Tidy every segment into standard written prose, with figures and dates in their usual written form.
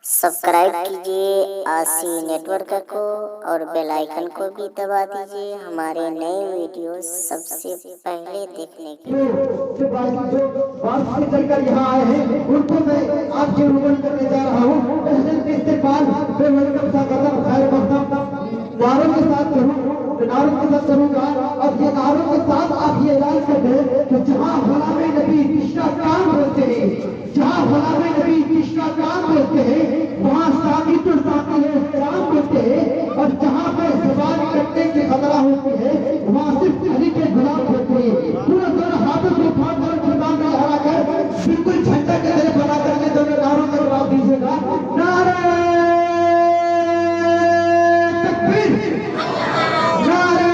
Subscribe कीजिए आसी network को और बेल आइकन को भी दबा दीजिए हमारे नए वीडियो सबसे पहले देखने के लिए। जो बात से चलकर यहाँ आए हैं उनको मैं आपसे रूबरू करने जा रहा हूँ। पहले इस्तेमाल वेलकम सा कदम खैर मकदम नारों के साथ करूँगा और ये नारों के साथ आप ये ऐलान कर दें कि जहाँ गुलाम नबी कृष्णा काम बोलते हैं, जहाँ गुलाम नबी कृष्णा काम बोलते हैं वहाँ साकी तो साकी है राम बोलते हैं, और जहाँ पर जुबान कटने की खतरा होती है वहाँ सिर्फ अली के गुलाम होते हैं। पूरा दोनों हाथों को फाड़ कर जुबान में हरा कर बिल्कुल झंडा के तरह बना करके दोनों नारों का जवाब दीजिएगा। नारे तकबीर, नारे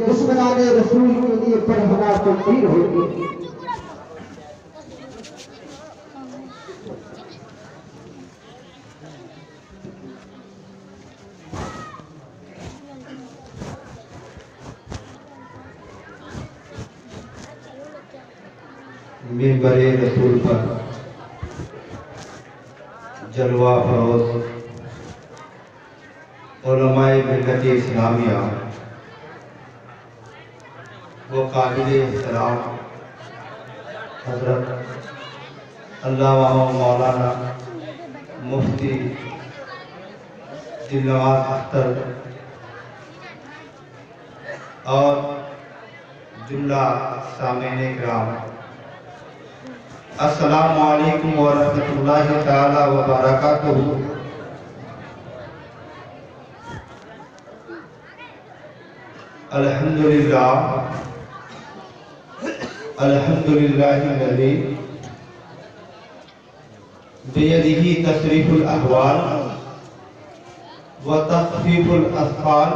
दुश्मनाने रसूल के लिए पढ़ना तकबीर होगी। मिंबरे रसूल पर जलवा फरोज उलमाए मिल्लत इस्लामिया वो काबिल एहतराम हजरत अल्लामा मौलाना मुफ्ती दिलनवाज अख्तर और जुमला सामीन इकराम, अस्सलामु अलैकुम व रहमतुल्लाहि ताला व बरकातुहू। अल्हम्दुलिल्लाह अल्हम्दुलिल्लाहिल्लज़ी बियदिही तसरीफुल अहवाल व तख़फ़ीफ़ुल असफ़ाल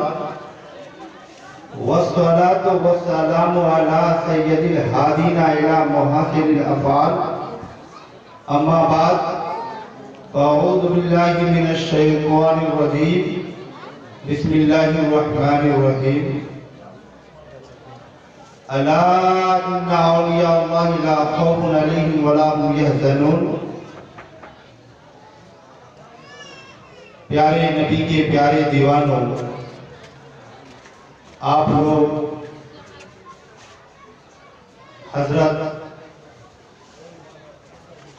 वस्सलातु वस्सलामु अला सय्यदिल हादीना इला मुहासिनिल अफ़ाल। अम्मा बाद फ़अऊज़ु बिल्लाहि मिनश शैतानिर रजीम। बिस्मिल्लाहिर रहमानिर रहीम। अला इन्ना औलिया अल्लाहि ला खौफुन अलैहिम वला हुम यहज़नून। प्यारे नबी के प्यारे दीवानों, आप लोग हजरत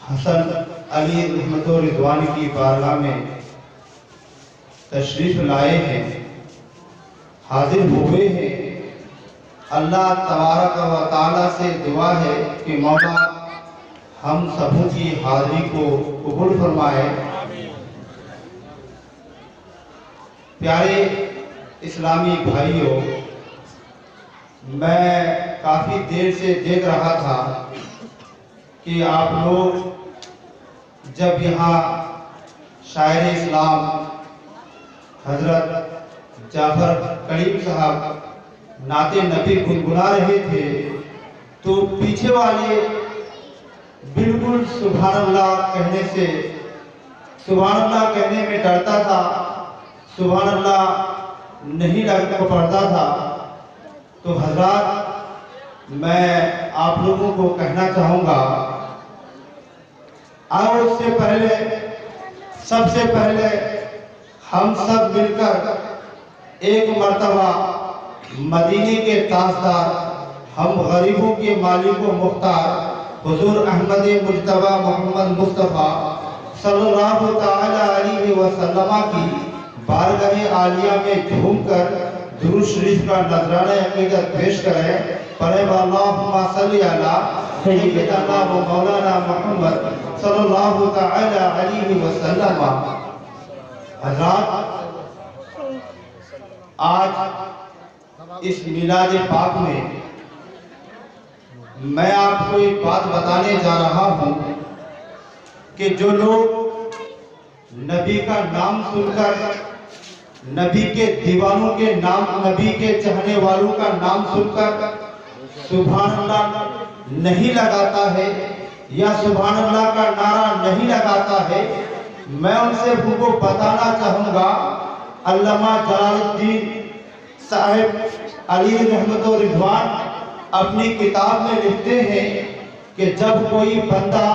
हसन अली रहमत व रिज़वान की बारगाह में तशरीफ लाए हैं, हाजिर हुए हैं। अल्लाह तबारक व तआला से दुआ है कि मौला हम सबों की हाजिरी को कबूल फरमाए। प्यारे इस्लामी भाइयों, मैं काफ़ी देर से देख रहा था कि आप लोग जब यहाँ शायर इस्लाम हजरत जाफर करीम साहब नाते नबी गुनगुना रहे थे तो पीछे वाले बिल्कुल सुभान अल्लाह कहने से, सुभान अल्लाह कहने में डरता था, सुभान अल्लाह नहीं लगता पड़ता था। तो हजरात, मैं आप लोगों को कहना चाहूँगा, और उससे पहले सबसे पहले हम सब मिलकर एक मर्तबा मदीने के ताजदार, हम गरीबों के मालिक व मुख्तार हुजूर अहमद मुज्तबा मोहम्मद मुस्तफ़ा सल्लल्लाहु ताला अलैहि वसल्लम की बारगाह आलिया में झूमकर दुरूद शरीफ का नजराने अकीदत पेश करें। पढ़े अल्लाहुम्मा सल्ली अला सय्यिदना व मौलाना मोहम्मद सल्लल्लाहु ताला अलैहि वसल्लम। हज़रात, आज इस मिलाद पाक में मैं आपको एक बात बताने जा रहा हूं कि जो लोग नबी का नाम सुनकर नबी के दीवानों के नाम, नबी के चाहने वालों का नाम सुनकर सुभान अल्लाह नहीं लगाता है या सुभान अल्लाह का नारा नहीं लगाता है, मैं उनसे उनको बताना चाहूँगा, अल्लामा जलालुद्दीन साहिब अली रहमत व रिजवान अपनी किताब में लिखते हैं कि जब कोई बंदा,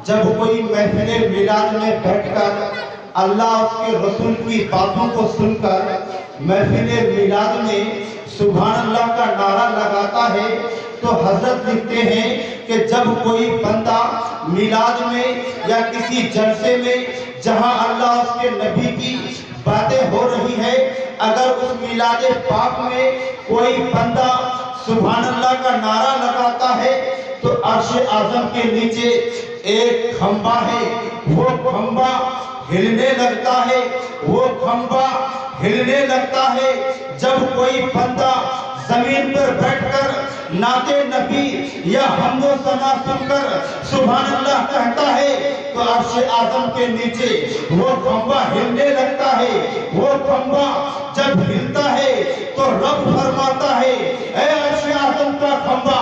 जब कोई महफिल मिलाद में बैठकर अल्लाह उसके रसूल की बातों को सुनकर महफिल मिलाद में सुभान अल्लाह का नारा लगाता है, तो हजरत लिखते हैं कि जब कोई बंदा मिलाद में या किसी जलसे में जहां अल्लाह उसके नबी की बातें हो रही है, अगर उस मिलाद पाक में कोई बंदा सुभान अल्लाह का नारा लगाता है तो अर्श आज़म के नीचे एक खंबा है, वो खंबा हिलने लगता है, वो खंबा हिलने लगता है। जब कोई बंदा जमीन पर बैठकर नाते नबी या हमदो सना सुनकर सुभान अल्लाह कहता है तो अर्श आज़म के नीचे वो खंबा हिलने लगता है। वो खंबा जब हिलता है तो रब फरमाता है, ऐ अर्श आज़म का खंबा,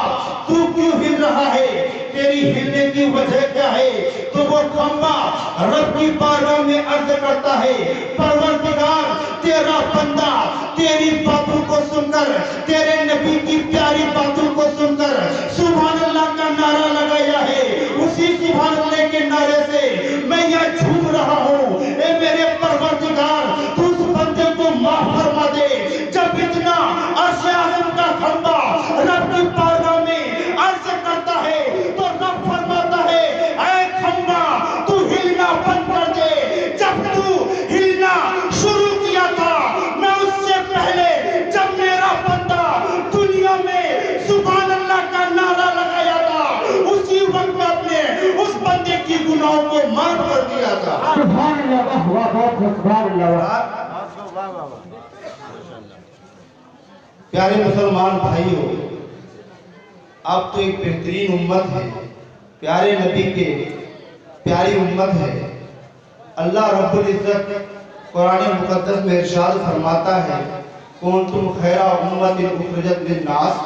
तू क्यों हिल रहा है, तेरी हिलने की वजह क्या है? तो वो खंबा रब की बारगाह में अर्ज करता है, परवरदिगार, तेरा बंदा तेरी बातों को सुनकर, तेरे नबी की प्यारी बातों को सुनकर सुभान अल्लाह का नारा लगाया है, उसी सुभान अल्लाह के नारे से मैं यहाँ झूम रहा हूँ। ए मेरे परवरदिगार, तू उस बंदे को माफ फरमा दे। जब इतना अर्श आज़म का खंबा रब की बारगाह में अर्ज करता है तो रब फरमाता है, ऐ खंबा, तू हिलना बंद कर दे। जब तू हिलना शुरू किया था, मैं उससे पहले जब मेरा बंदा दुनिया में सुभान अल्लाह का नारा लगाया था, उसी वक्त में अपने उस बंदे की गुनाहों को माफ कर दिया था। सुभान अल्लाह, सुभान अल्लाह। प्यारे मुसलमान भाइयों, आप तो एक बेहतरीन उम्मत है, प्यारे नबी के प्यारी उम्मत है। अल्लाह रब्बुल इज्जत कुरान मुकद्दस में इरशाद फरमाता है, कुंतुम खैरा उम्मतिन उखरिजत लिन्नास।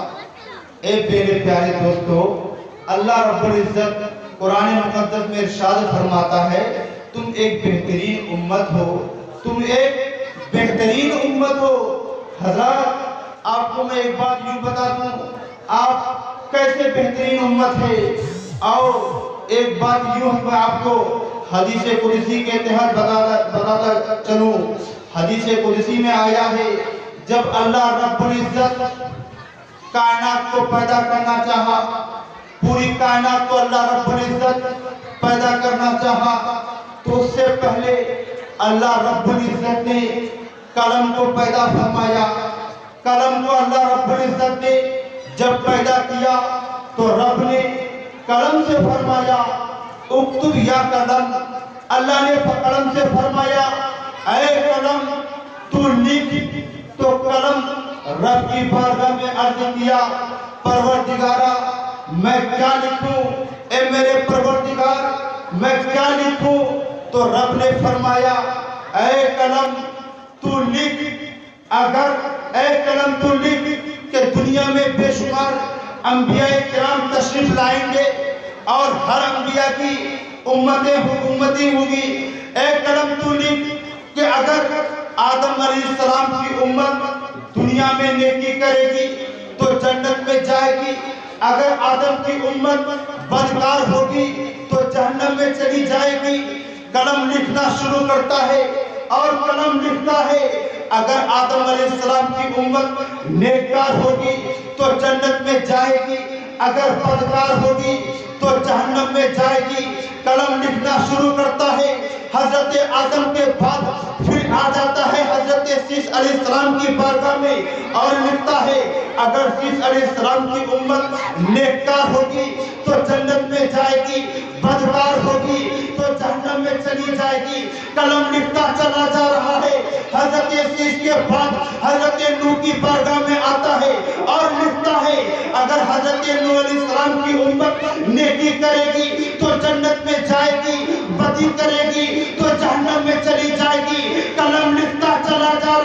ए मेरे प्यारे दोस्तों, अल्लाह रब्बुल इज्जत कुरान मुकद्दस में इरशाद फरमाता है, तुम एक बेहतरीन उम्मत हो, तुम एक बेहतरीन उम्मत हो। हज़रत, आपको मैं एक बात यूं बता दूं, आप कैसे बेहतरीन उम्मत है। और एक बात यूं मैं आपको हदीस कुदसी के तहत बताता चलूं। हदीस कुदसी में आया है, जब अल्लाह रब्बुल इज्जत कायनात को पैदा करना चाहा, पूरी कायनात को अल्लाह रब्बुल इज्जत पैदा करना चाहा, तो उससे पहले अल्लाह रब्बुल इज्जत ने कलम को पैदा फरमाया। कलम को अल्लाह रब्बुल इज्जत ने जब पैदा किया तो रब ने कलम से फरमाया, उक्तुब या कलम। अल्लाह ने कलम से फरमाया, ऐ कलम तू लिख। तो कलम रब की बारगाह में अर्ज किया, परवरदिगारा मैं क्या लिखूं, ए मेरे परवरदिगार मैं क्या लिखूं। तो रब ने फरमाया, ऐ कलम तू लिख। अगर ऐ कलम तू लिख कि दुनिया में बेशुमार अंबिया किराम तशरीफ लाएंगे और हर अंबिया की उम्मती होगी। ऐ कलम तू लिख कि अगर आदम अलैहिस्सलाम की उम्मत दुनिया में नेकी करेगी तो जन्नत में जाएगी, अगर आदम की उम्मत बदकार होगी तो जहन्नम में चली जाएगी। कलम लिखना शुरू करता है और कलम लिखता है, अगर आदम अलैहिस्सलाम की उम्मत नेककार होगी तो जन्नत में जाएगी, अगर बदकार होगी तो जहन्नम में जाएगी। कलम लिखना शुरू करता है। हजरत आदम के बाद फिर आ जाता है हजरत शीश अलैहिस्सलाम की बारगाह में और लिखता है, अगर शीश अलैहिस्सलाम की उम्मत नेककार होगी तो जन्नत में जाएगी, बदकार होगी तो जहन्नम में चली जाएगी। कलम लिखता चला जा रहा है। हजरत शीश के बाद हजरत नूह की बारगाह में आता है और लिखता है, अगर हजरत नूह अलैहिस्सलाम की उम्मत नेकी करेगी तो जन्नत में जाएगी, बदी करेगी तो जहन्नम में चली जाएगी। कलम लिखता चला जा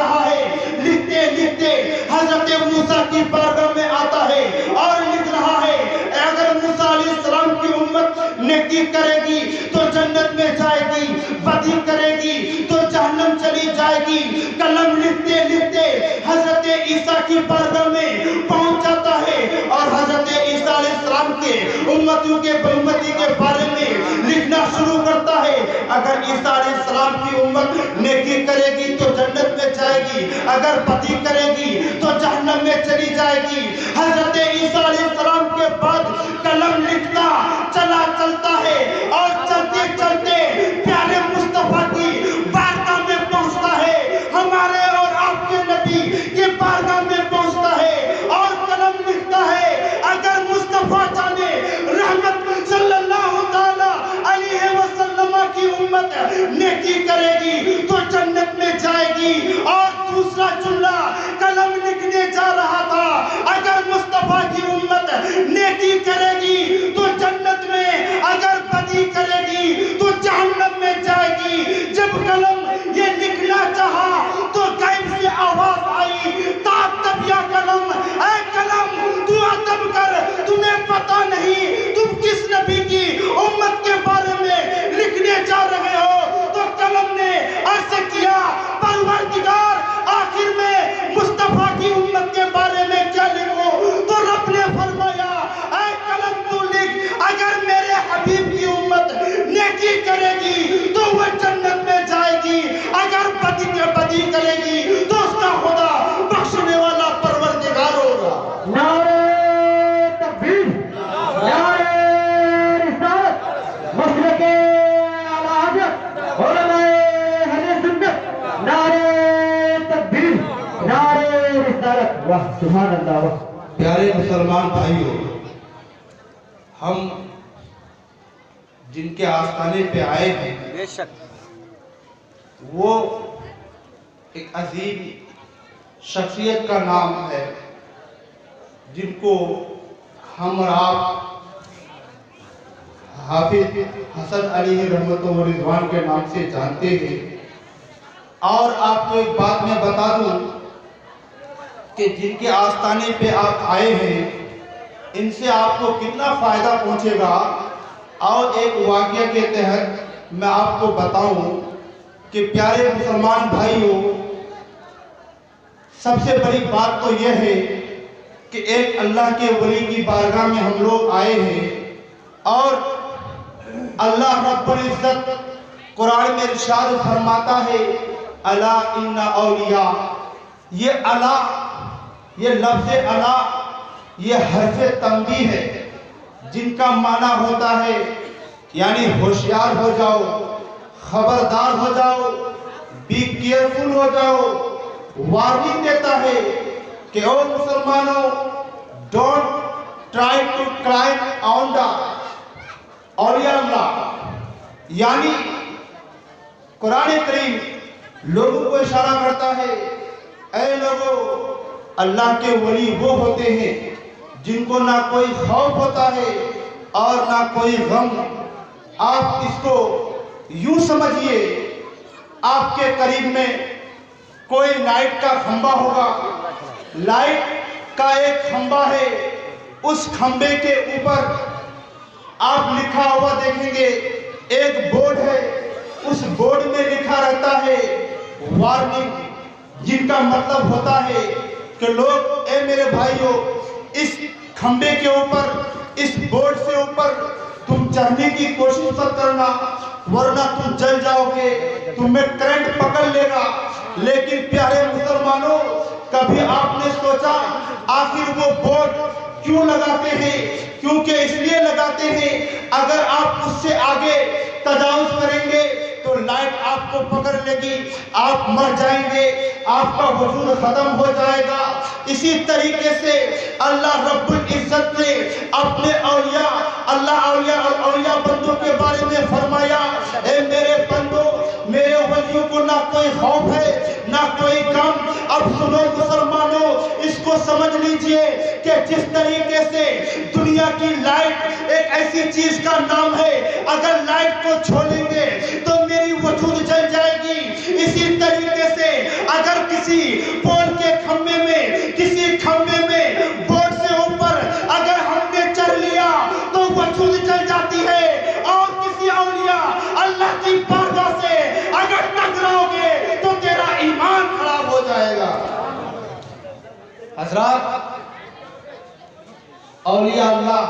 की बारगाह में आता है और लिख रहा है अगर मूसा अलैहिस्सलाम की उम्मत नेकी करेगी तो जन्नत में जाएगी, बदी करेगी तो जहन्नम चली जाएगी। कलम लिखते लिखते हजरत ईसा की बारगाह में पहुंच जाता है और हजरत ईसा अलैहिस्सलाम के उम्मतियों के उम्मती के बारे में लिखना शुरू करता है। अगर ईसा अलैहिस्सलाम की उम्मत नेकी करेगी तो जन्नत में जाएगी, अगर बदी करेगी तो जहन्नम में चली जाएगी। हजरत ईसा अलैहिस्सलाम के बाद कलम लिखता चलता है और चलते चलते प्यारे मुस्तफा की बारगाह में पहुंचता है, हमारे और आपके नबी के बारगाह में पहुंचता है और कलम लिखता है अगर मुस्तफा जाने रहमत सल्लल्लाहु ताला अलैहि वसल्लम की उम्मत नेकी करेगी तो जन्नत में जाएगी। और दूसरा जुमला कलम लिखने जा रहा था अगर मुस्तफा की उम्मत नेकी करेगी तो जन्नत में, अगर बदी करेगी तो जहन्नम में जाएगी। जब कलम ये लिखना चाहा तो गैब से आवाज आई, ताब तब या कलम, ऐ कलम तू अदब कर, तुम्हें पता नहीं तुम किस नबी की उम्मत के बारे में लिखने जा रहे हो। तो कलम ने अर्ज किया परवरदिगार आखिर में मुस्तफा की उम्मत के बारे में क्या लिखूं? तो रब ने फरमाया ऐ कलम तू लिख अगर मेरे हबीब की उम्मत नेकी करेगी तो वह जन्नत में जाएगी, अगर बदी करेगी तो उसका खुदा बख्शने वाला परवरदिगार होगा। नारे तकबीर, नारे रिसालत, मसलके आला हज़रत, उलमाए अहले सुन्नत, नारे तकबीर, नारे रिसालत। वाह सुभान अल्लाह। वाह प्यारे मुसलमान भाइयों, हम जिनके आस्थाने पे आए हैं बेशक वो एक अजीम शख्सियत का नाम है जिनको हम और आप हाफिज हसन अली रहमतुल्लाह व रिज़वान के नाम से जानते हैं। और आपको एक बात मैं बता दूं कि जिनके आस्थाने पे आप आए हैं इनसे आपको कितना फ़ायदा पहुंचेगा। और एक वाक़या के तहत मैं आपको बताऊं कि प्यारे मुसलमान भाइयों, सबसे बड़ी बात तो यह है कि एक अल्लाह के वली की बारगाह में हम लोग आए हैं और अल्लाह रब्बुल इज़्ज़त कुरान में इरशाद फरमाता है अला इन्ना औलिया। ये अला, ये लफ्ज़ अला, ये हर्फ़े तंबीह है जिनका माना होता है यानी होशियार हो जाओ, खबरदार हो जाओ, बी केयरफुल हो जाओ। वार्निंग देता है कि ओ मुसलमानों, don't try to climb on the औलिया अल्लाह। यानी कुरान करीम लोगों को इशारा करता है ऐ लोगों, अल्लाह के वली वो होते हैं जिनको ना कोई खौफ होता है और ना कोई गम। आप इसको यूं समझिए, आपके करीब में कोई लाइट का खंबा होगा, लाइट का एक खंबा है, उस खंबे के ऊपर आप लिखा हुआ देखेंगे, एक बोर्ड है, उस बोर्ड में लिखा रहता है वार्निंग, जिनका मतलब होता है कि लोग, ए मेरे भाइयों, इस खंबे के ऊपर, इस बोर्ड से ऊपर तुम चढ़ने की कोशिश मत करना वरना तुम जल जाओगे, तुम्हें करंट पकड़ लेगा। लेकिन प्यारे मुसलमानों, कभी आपने सोचा आखिर वो बोर्ड क्यों लगाते हैं? क्योंकि इसलिए लगाते हैं अगर आप उससे आगे तजावुज करेंगे तो लाइट आपको पकड़ लेगी, आप मर जाएंगे, आपका वजूद खत्म हो जाएगा। इसी तरीके से अल्लाह रब्बुल इज्जत ने अपने औलिया, अल्लाह औलिया और औलिया बंदों के बारे में फरमाया, ए मेरे बंदो, मेरे वलियों को ना कोई खौफ है ना कोई गम। अब सुनो मुसलमानों, इसको समझ लीजिए कि जिस तरीके से दुनिया की लाइट एक ऐसी चीज का नाम है, अगर लाइट को छोड़ेंगे तो मेरी वजूद जल जाएगी। इसी तरीके से अगर किसी पोल के खंभे में, किसी खंभे में حضرات اولیاء اللہ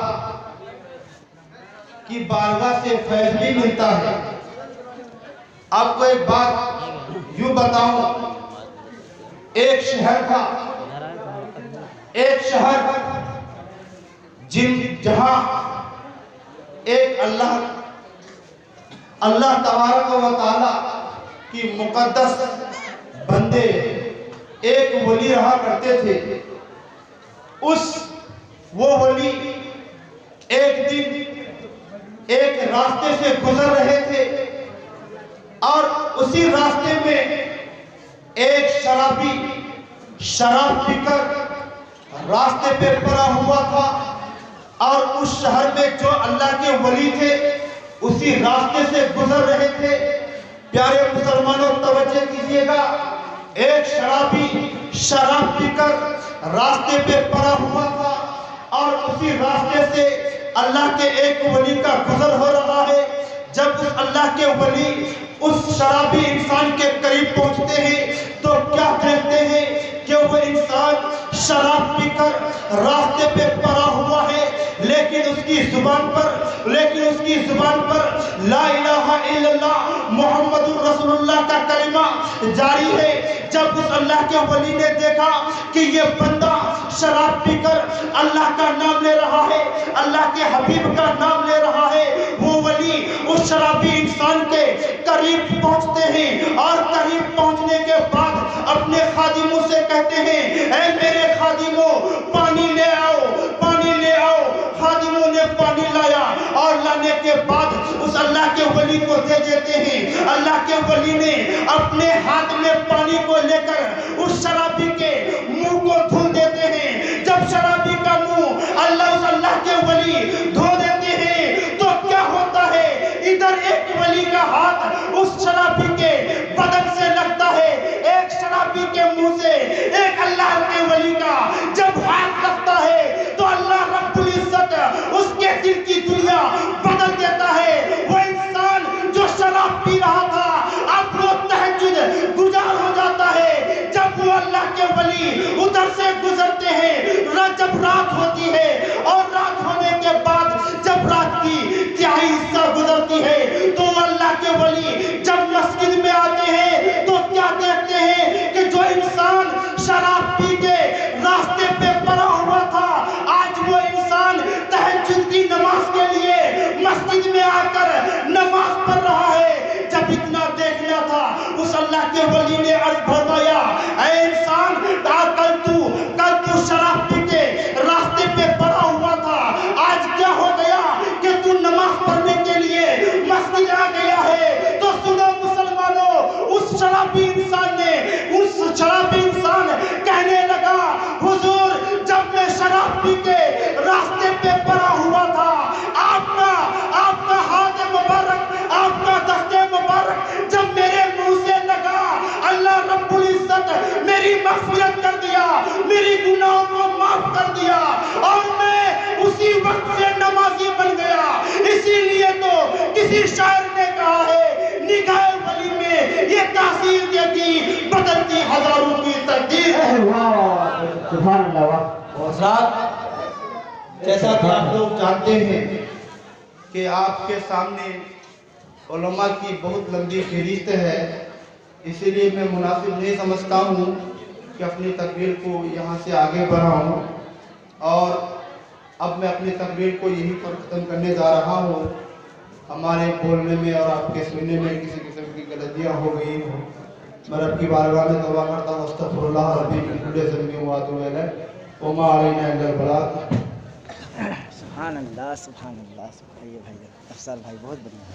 کی بارگاہ سے فیض بھی ملتا ہے. آپ کو ایک بات یوں بتاؤں، ایک شہر تھا، ایک شہر جہاں ایک اللہ تبارک و تعالی کی مقدس بندے ایک ولی رہا کرتے تھے. وہ ولی ایک دن ایک راستے سے گزر رہے تھے اور اسی راستے میں ایک شرابی شراب پی کر راستے پہ پڑا ہوا تھا اور اس شہر میں جو اللہ کے ولی تھے اسی راستے سے گزر رہے تھے. پیارے مسلمانوں توجہ کیجئے گا، ایک شرابی شراب پی کر راستے پہ پڑا ہوا تھا اور اسی راستے سے اللہ کے ایک ولی کا گزر ہو رہا ہے. جب اس اللہ کے ولی اس شرابی انسان کے قریب پہنچتے ہیں تو کیا کہتے ہیں کہ وہ انسان شراب پی کر راستے پہ پڑا ہوا ہے، لیکن اس کی زبان پر لا الہ الا اللہ محمد رسول اللہ کا کلمہ جاری ہے. جب اس اللہ کے ولی نے دیکھا کہ یہ بندہ شراب پی کر اللہ کا نام لے رہا ہے، اللہ کے حبیب کا نام لے رہا ہے، وہ ولی اس شرابی انسان کے قریب پہنچتے ہیں اور قریب پہنچنے کے بعد اپنے خادموں سے کہتے ہیں، اے میرے خادموں پانی لے آؤ، پانی لے آؤ. خادموں نے پانی لایا اور لانے کے بعد اس اللہ کے ولی کو دے دیتے ہیں. اللہ کے ولی نے اپنے ہاتھ میں پانی کو لے کر اس شرابی کے منہ کو دھل دیتے ہیں. جب شرابی کا منہ اس اللہ کے ولی دھو دیتے ہیں تو کیا ہوتا ہے، ادھر ایک ولی کا ہاتھ اس شرابی کے بدن سے لگتا ہے، ایک شرابی کے منہ سے ایک اللہ کے ولی کا جب ہاتھ لگتا ہے تو اللہ رب العزت اس کے دل کی دنیا بدل دیتا ہے. وہ انسان جو شراب پی رہا تھا اب وہ تہجد گزار ہو جاتا ہے. جب وہ اللہ کے ولی ادھر سے گزرتے ہیں، جب رات ہوتی ہے اور رات ہونے کے بعد جب رات کی تہائی حصہ گزرتی ہے تو اللہ کے ولی جب مسجد میں آتے ہیں تو کیا دیکھتے ہیں کہ جو انسان شراب پی کے راستے پہ پڑا ہوا تھا آج وہ انسان تہجد کی نماز کے لیے مسجد میں آ کر نماز پڑھ رہا ہے. جب اتنا دیکھنا تھا اس اللہ کے ولی نے عرض فرمایا، اے انسان کل تو شراب پی کے راستے پہ پڑا ہوا تھا، آج کیا ہو گیا کہ تو نماز پڑھنے کے لیے مسجد آ گیا ہے. تو سنو مسلمانوں، اس شرابی انسان کہنے لگا، حضور جب میں شراب پی کے راستے پہ پڑا ہوا تھا آپ کا ہاتھ مبارک، آپ کا دست مبارک جب میرے منہ سے لگا، اللہ رب العزت میری مغفرت کر دیا، میری گناہوں کو معاف کر دیا اور میں اسی وقت سے نمازی بن گیا. اسی لیے تو کسی شاعر نے کہا ہے، نگاہ ولی میں یہ تاثیر دیتی بدلتی ہزاروں کی تقدیر. سبحان اللہ. حضرات جیسا کہ آپ لوگ جانتے ہیں کہ آپ کے سامنے علماء کی بہت لمبی فہرست ہے، اسی لیے میں مناسب نہیں سمجھتا ہوں کہ اپنی تقریر کو یہاں سے آگے بڑھاؤں اور اب میں اپنی تقریر کو یہیں پر ختم کرنے جا رہا ہوں. ہمارے بولنے میں اور آپ کے سننے میں کسی قسم کی غلطیاں ہو گئی ہوں، میں رب کی بارگاہ میں توبہ کرتا ہوں. استغفر اللہ ربی من کل ذنب واتوب الیہ وما علینا الا البلاغ. سبحان اللہ سبحان اللہ. بھائی افضل بھائی بہت بڑھیا.